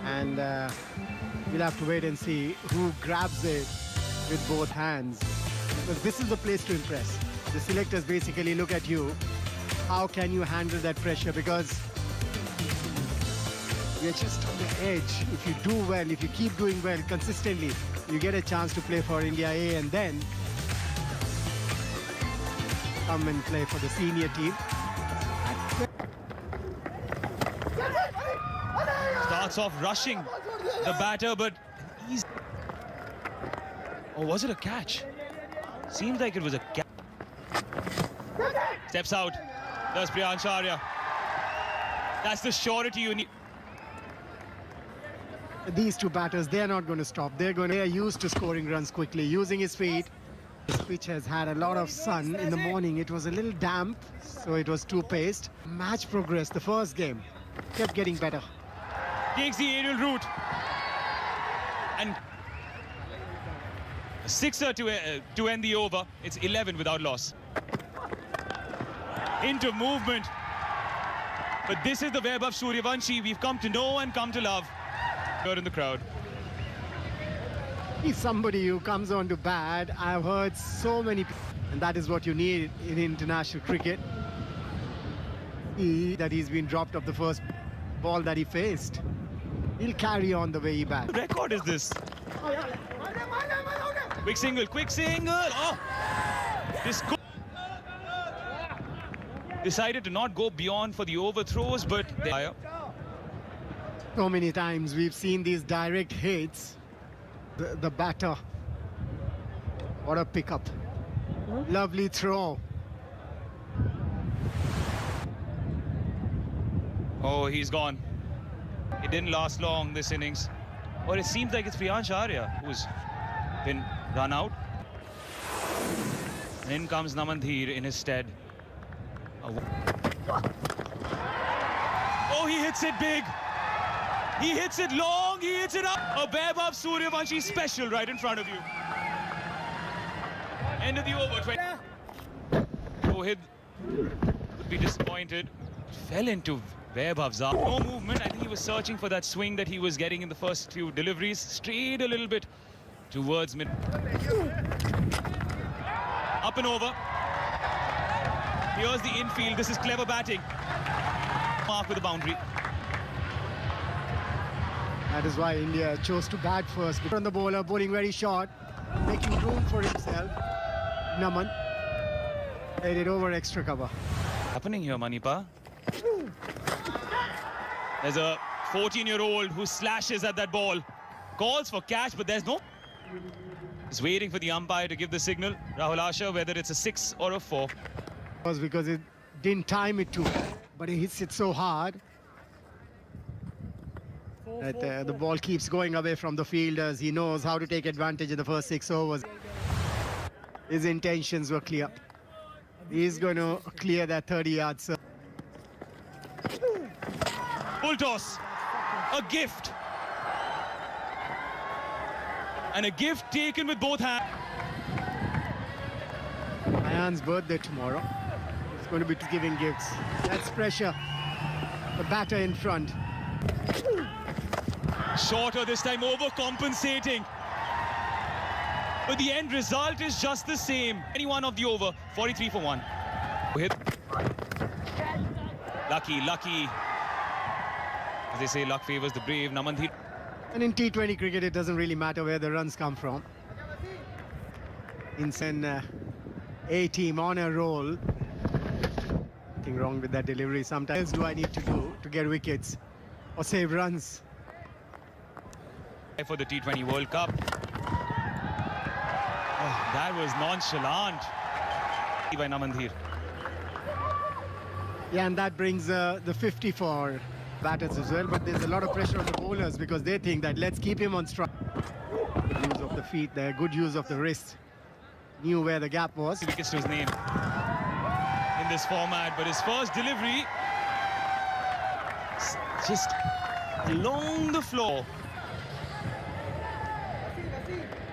And we'll have to wait and see who grabs it with both hands. Because this is the place to impress. The selectors basically look at you. How can you handle that pressure? Because you're just on the edge. If you do well, if you keep doing well consistently, you get a chance to play for India A and then come and play for the senior team. Starts off rushing the batter, but he's... Oh, was it a catch? Seems like it was a catch. Steps out. Does Priyansh Arya. That's the surety you need. These two batters, they're not going to stop. They are used to scoring runs quickly, using his feet. This pitch has had a lot of sun in the morning. It was a little damp, so it was too paced. Match progress, the first game, kept getting better. Takes the aerial route. And a sixer to end the over. It's 11 without loss. Into movement. But this is the Vaibhav Sooryavanshi we've come to know and come to love. Here in the crowd. He's somebody who comes on to bat. I've heard so many people, and that is what you need in international cricket. That he's been dropped off the first ball that he faced. He'll carry on the way he bats. What record is this? Quick single, quick single. Oh! This decided to not go beyond for the overthrows, but so many times we've seen these direct hits. The batter. What a pickup. Lovely throw. Oh, he's gone. It didn't last long, this innings. Or it seems like it's Priyansh Arya who's been run out. And in comes Namandhir in his stead. Oh, he hits it big. He hits it long, he hits it up. A Vaibhav Sooryavanshi special right in front of you. End of the over. Rohit would be disappointed. Fell into Vaibhav's arm. No movement. I think he was searching for that swing that he was getting in the first few deliveries. Strayed a little bit towards mid. Up and over. Here's the infield. This is clever batting. Mark with a boundary. That is why India chose to bat first. On the bowler, bowling very short, making room for himself. Naman laid it over extra cover. Happening here, Manipa. There's a 14-year-old who slashes at that ball. Calls for catch, but there's no... He's waiting for the umpire to give the signal. Rahul Asher, whether it's a 6 or a 4. Was because it didn't time it too well, but he hits it so hard that the ball keeps going away from the fielders. He knows how to take advantage in the first 6 overs. His intentions were clear. He's going to clear that 30 yards. Full toss. A gift. And a gift taken with both hands. Ayan's birthday tomorrow. He's going to be giving gifts. That's pressure. The batter in front. Shorter this time, overcompensating. But the end result is just the same. 21 of the over, 43 for 1. Lucky. As they say, luck favors the brave. Namandhir. And in T20 cricket, it doesn't really matter where the runs come from. In an A team on a roll. Nothing wrong with that delivery. Sometimes do I need to do to get wickets or save runs? For the T20 World Cup. Oh, that was nonchalant by Namandhir. Yeah, and that brings the 50 for batters as well, but there's a lot of pressure on the bowlers because they think that let's keep him on strike. Good use of the feet there, good use of the wrist. Knew where the gap was. Wickets to his name in this format, but his first delivery just along the floor.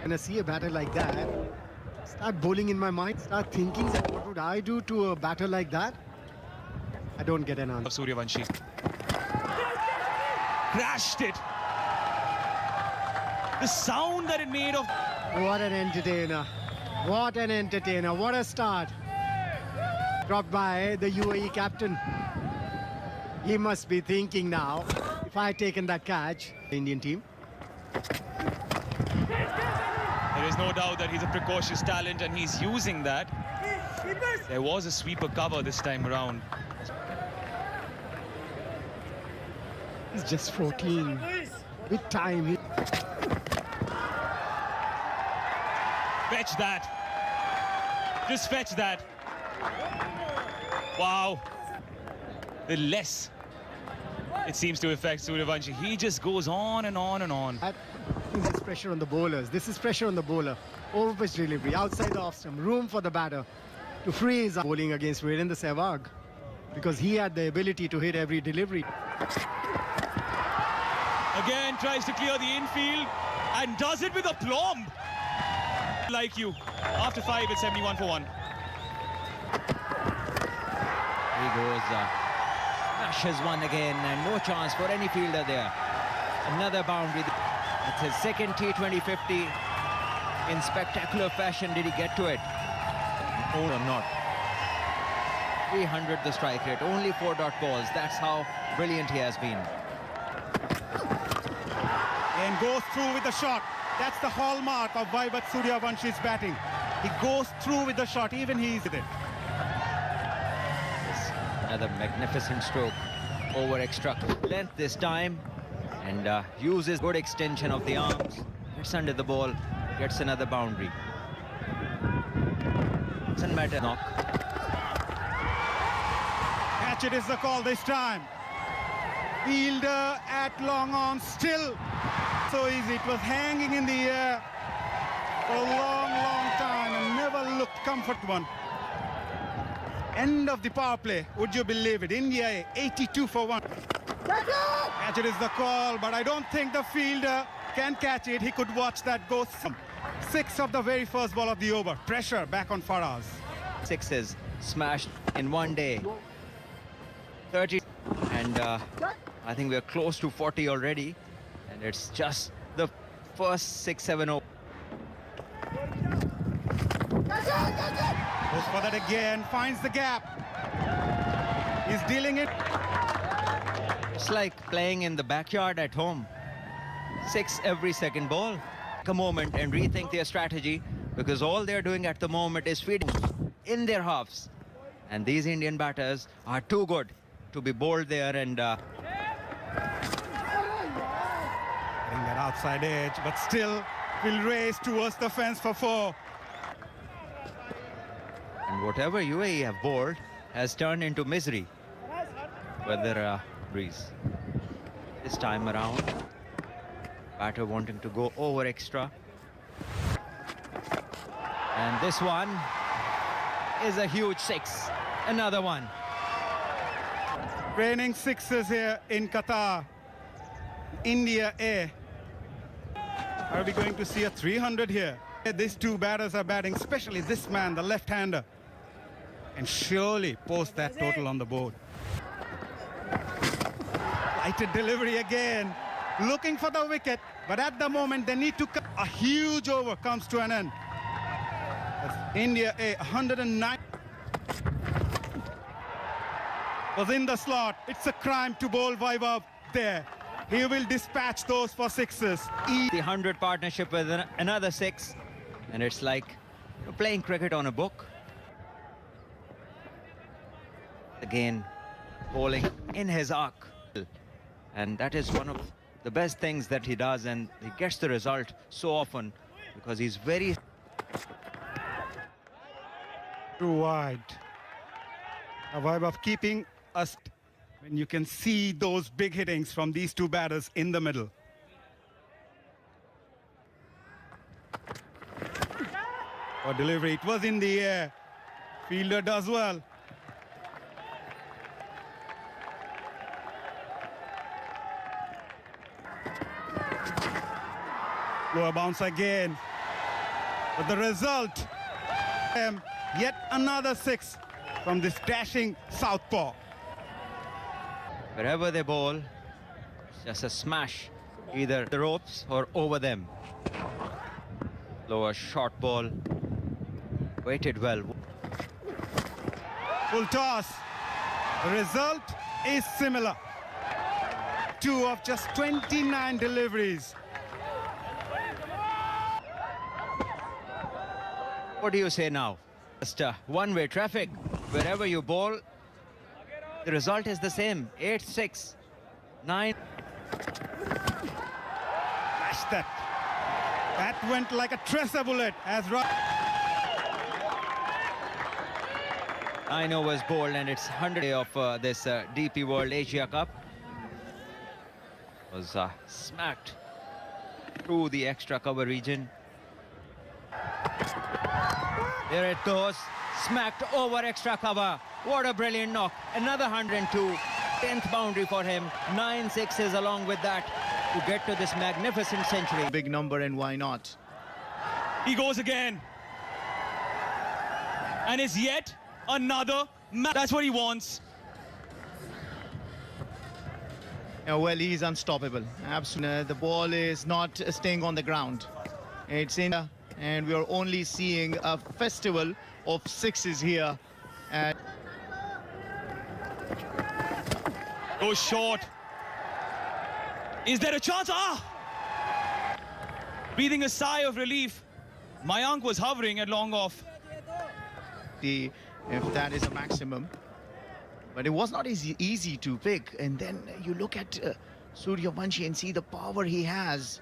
When I see a batter like that, start bowling in my mind, start thinking that what would I do to a batter like that? I don't get an answer. Sooryavanshi crashed it The sound that it made of... What an entertainer. What an entertainer. What a start. Dropped by the UAE captain. He must be thinking now, if I had taken that catch, the Indian team. There is no doubt that he's a precocious talent and he's using that. There was a sweeper cover this time around. He's just 14. With time. Fetch that. Just fetch that. Wow. The less it seems to affect Sooryavanshi. He just goes on and on and on. This is pressure on the bowlers. This is pressure on the bowler. Overpitch delivery, outside the off stump, room for the batter to freeze bowling against Virendra Sehwag, because he had the ability to hit every delivery. Again tries to clear the infield and does it with aplomb. Like you. After 5, it's 71 for 1. He goes, smashes one again, and no chance for any fielder there. Another boundary. It's his second T20 50 in spectacular fashion. Did he get to it? Or not? 300 the strike rate, only 4 dot balls. That's how brilliant he has been. And goes through with the shot. That's the hallmark of Vaibhav Sooryavansh's batting. He goes through with the shot, even he's with it. Another magnificent stroke over extra length this time, and uses good extension of the arms. Gets under the ball, gets another boundary. Doesn't matter. Knock. Catch it is the call this time. Fielder at long on, still so easy. It was hanging in the air for a long, long time and never looked comfort one. End of the power play. Would you believe it? India 82 for 1. Catch it is the call, but I don't think the fielder can catch it. He could watch that go. 6 of the very first ball of the over. Pressure back on Faraz. 6s smashed in one day. 30, and I think we're close to 40 already, and it's just the first 6-7-0. Goes for that again, finds the gap. He's dealing it. It's like playing in the backyard at home. 6 every second ball. Take a moment and rethink their strategy, because all they're doing at the moment is feeding in their halves. And these Indian batters are too good to be bowled there, and Getting that outside edge, but still will race towards the fence for 4. and whatever UAE have bowled has turned into misery. Whether breeze. This time around, batter wanting to go over extra. And this one is a huge 6. Another one. Raining 6s here in Qatar. India A. Are we going to see a 300 here? These 2 batters are batting, especially this man, the left-hander. And surely post that total on the board. Lighted delivery again. Looking for the wicket, but at the moment they need to cut. A huge over comes to an end. That's India A, 109. Was in the slot. It's a crime to bowl Vaibhav there. He will dispatch those for 6s. The 100 partnership with another 6, and it's like playing cricket on a book. Again, bowling in his arc, and that is one of the best things that he does, and he gets the result so often because he's very too wide. Vaibhav keeping us when you can see those big hittings from these 2 batters in the middle. For delivery, it was in the air. Fielder does well. Lower bounce again. But the result, yet another 6 from this dashing southpaw. wherever they bowl, it's just a smash either the ropes or over them. Lower short ball. Weighted well. Full toss. The result is similar. 2 of just 29 deliveries. What do you say now? Just one-way traffic. Wherever you bowl, the result is the same. 8-6, 9. Smash that. That went like a tracer bullet as I know was bowled, and it's 100 of this DP World Asia Cup. Was smacked through the extra cover region. There it goes, smacked over extra cover. What a brilliant knock. Another 102, 10th boundary for him. 9 sixes along with that to get to this magnificent century. Big number, and why not? He goes again. And it's yet another match. That's what he wants. Yeah, well, he's unstoppable. Absolutely. The ball is not staying on the ground. It's in, and we are only seeing a festival of sixes here. And Goes short. Is there a chance? Breathing a sigh of relief. Mayank was hovering at long off. if that is a maximum. But it was not easy to pick. And then you look at Suryavanshi and see the power he has.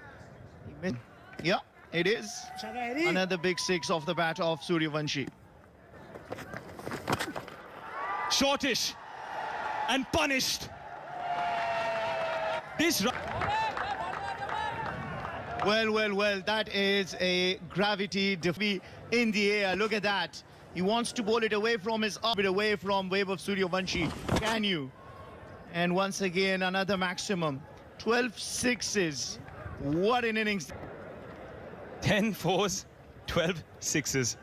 Yeah, it is. Another big six off the bat of Suryavanshi. Shortish. And punished. This... Well, that is a gravity defeat in the air. Look at that. He wants to bowl it away from his arm, away from Vaibhav Suryavanshi. Can you? And once again, another maximum. 12 sixes. What an innings. 10 fours, 12 sixes.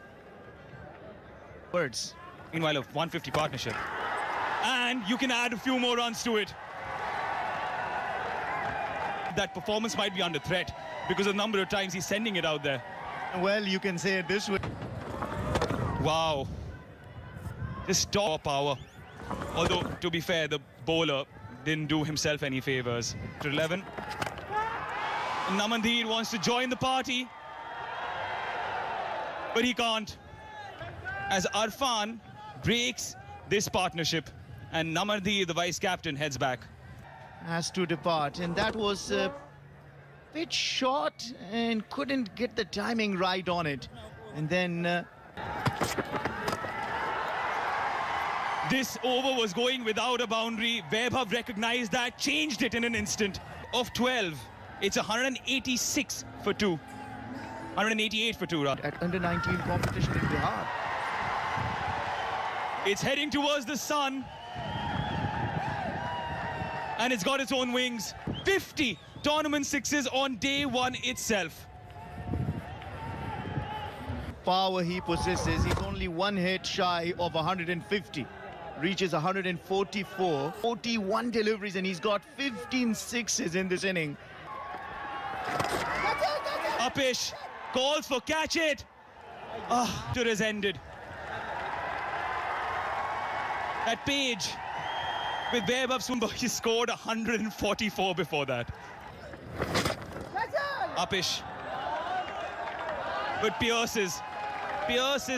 Words. Meanwhile, a 150 partnership. And you can add a few more runs to it. That performance might be under threat because of the number of times he's sending it out there. Well, you can say it this way. Wow. Just top power. Although, to be fair, the bowler didn't do himself any favors. To 11. Namandeer wants to join the party. But he can't. As Irfan breaks this partnership. And Namandeer, the vice-captain, heads back. Has to depart. And that was a bit short and couldn't get the timing right on it. And then... This over was going without a boundary. Vaibhav recognized that, changed it in an instant. Of 12, it's 186 for 2. 188 for 2, rather. At under-19 competition in Bihar. It's heading towards the sun. And it's got its own wings. 50 tournament sixes on day one itself. Power he possesses. He's only one hit shy of 150. Reaches 144. 41 deliveries, and he's got 15 sixes in this inning. Upish calls for catch it. It has ended. That page with Vaibhav Sumba, he scored 144 before that. Upish. But pierces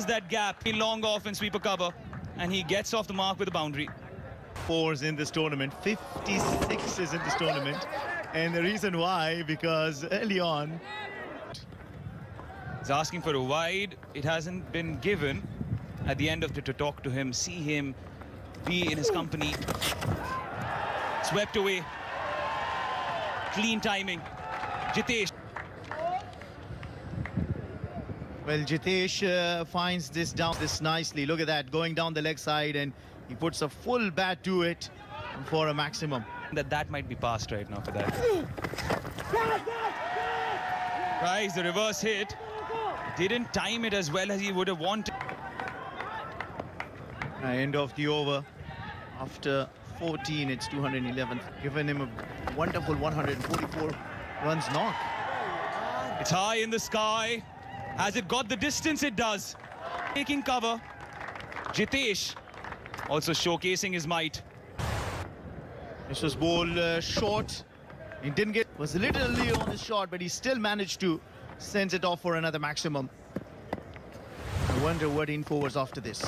that gap. He long off and sweeper cover. And he gets off the mark with a boundary. Fours in this tournament, 56s in this tournament. And the reason why, because early on... He's asking for a wide. It hasn't been given. At the end of it, to talk to him, see him, be in his company. Swept away. Clean timing. Jitesh. Well, Jitesh finds this down this nicely. Look at that, going down the leg side, and he puts a full bat to it for a maximum. That might be past right now for that. Price, the reverse hit. Didn't time it as well as he would have wanted. End of the over. After 14, it's 211. Given him a wonderful 144 runs knock. It's high in the sky. Has it got the distance? It does. Taking cover. Jitesh also showcasing his might. This was bowled short. He didn't get, was a little early on his shot, but he still managed to send it off for another maximum. I wonder what info was after this.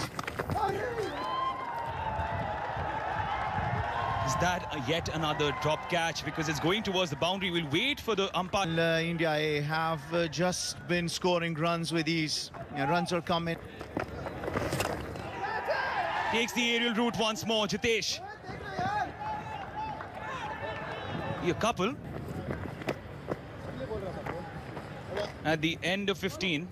Is that yet another drop catch? Because it's going towards the boundary. We'll wait for the umpire. India have just been scoring runs with ease. Runs are coming. Takes the aerial route once more. Jitesh. A couple. At the end of 15.